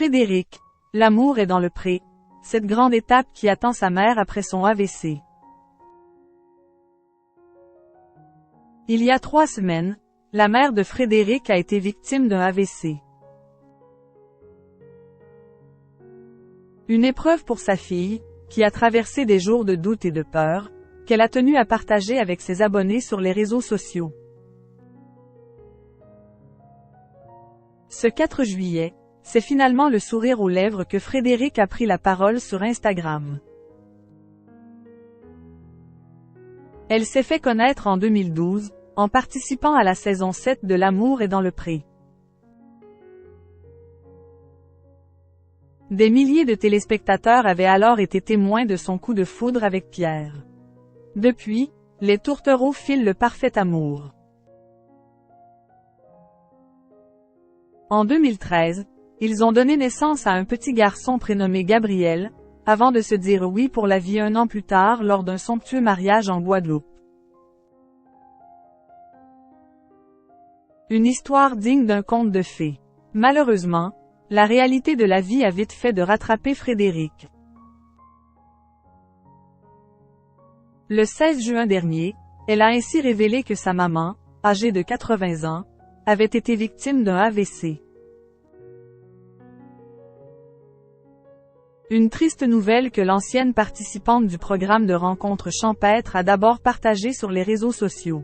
Frédéric, l'amour est dans le pré, cette grande étape qui attend sa mère après son AVC. Il y a 3 semaines, la mère de Frédéric a été victime d'un AVC. Une épreuve pour sa fille, qui a traversé des jours de doute et de peur, qu'elle a tenu à partager avec ses abonnés sur les réseaux sociaux. Ce 4 juillet, c'est finalement le sourire aux lèvres que Frédéric a pris la parole sur Instagram. Elle s'est fait connaître en 2012, en participant à la saison 7 de L'amour est dans le pré. Des milliers de téléspectateurs avaient alors été témoins de son coup de foudre avec Pierre. Depuis, les tourtereaux filent le parfait amour. En 2013, ils ont donné naissance à un petit garçon prénommé Gabriel, avant de se dire oui pour la vie 1 an plus tard lors d'un somptueux mariage en Guadeloupe. Une histoire digne d'un conte de fées. Malheureusement, la réalité de la vie a vite fait de rattraper Frédéric. Le 16 juin dernier, elle a ainsi révélé que sa maman, âgée de 80 ans, avait été victime d'un AVC. Une triste nouvelle que l'ancienne participante du programme de rencontres champêtres a d'abord partagée sur les réseaux sociaux.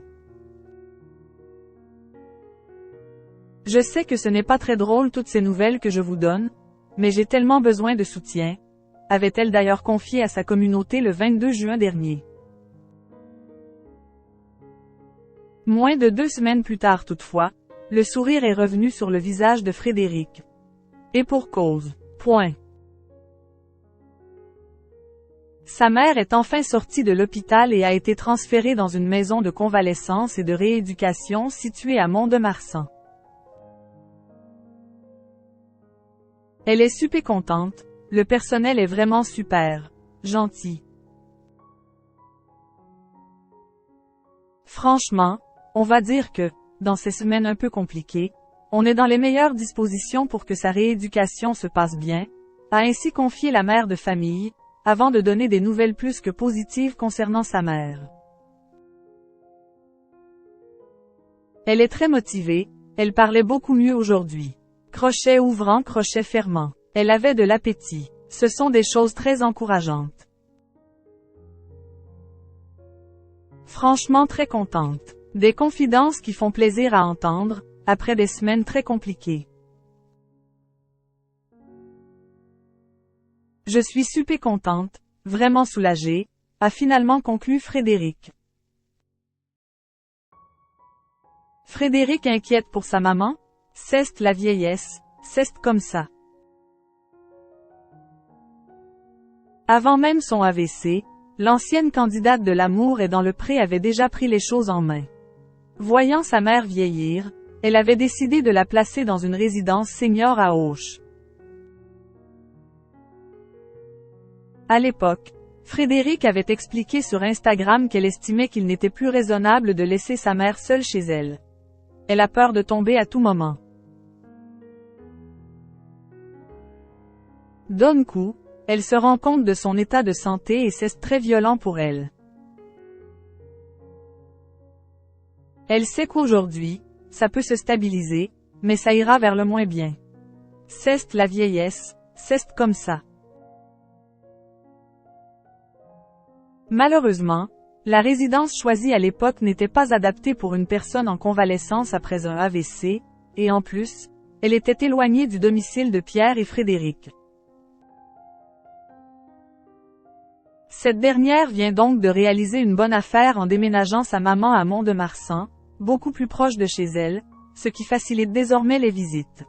Je sais que ce n'est pas très drôle toutes ces nouvelles que je vous donne, mais j'ai tellement besoin de soutien, avait-elle d'ailleurs confié à sa communauté le 22 juin dernier. Moins de 2 semaines plus tard toutefois, le sourire est revenu sur le visage de Frédéric. Et pour cause. Sa mère est enfin sortie de l'hôpital et a été transférée dans une maison de convalescence et de rééducation située à Mont-de-Marsan. Elle est super contente, le personnel est vraiment super, gentil. Franchement, on va dire que, dans ces semaines un peu compliquées, on est dans les meilleures dispositions pour que sa rééducation se passe bien, a ainsi confié la mère de famille, avant de donner des nouvelles plus que positives concernant sa mère. Elle est très motivée, elle parlait beaucoup mieux aujourd'hui. Crochet ouvrant, crochet fermant. Elle avait de l'appétit. Ce sont des choses très encourageantes. Franchement très contente. Des confidences qui font plaisir à entendre, après des semaines très compliquées. Je suis super contente, vraiment soulagée, a finalement conclu Frédéric. Frédéric inquiète pour sa maman? C'est la vieillesse, c'est comme ça. Avant même son AVC, l'ancienne candidate de L'amour est dans le pré avait déjà pris les choses en main. Voyant sa mère vieillir, elle avait décidé de la placer dans une résidence senior à Auch. À l'époque, Frédéric avait expliqué sur Instagram qu'elle estimait qu'il n'était plus raisonnable de laisser sa mère seule chez elle. Elle a peur de tomber à tout moment. D'un coup, elle se rend compte de son état de santé et c'est très violent pour elle. Elle sait qu'aujourd'hui, ça peut se stabiliser, mais ça ira vers le moins bien. C'est la vieillesse, c'est comme ça. Malheureusement, la résidence choisie à l'époque n'était pas adaptée pour une personne en convalescence après un AVC, et en plus, elle était éloignée du domicile de Pierre et Frédéric. Cette dernière vient donc de réaliser une bonne affaire en déménageant sa maman à Mont-de-Marsan, beaucoup plus proche de chez elle, ce qui facilite désormais les visites.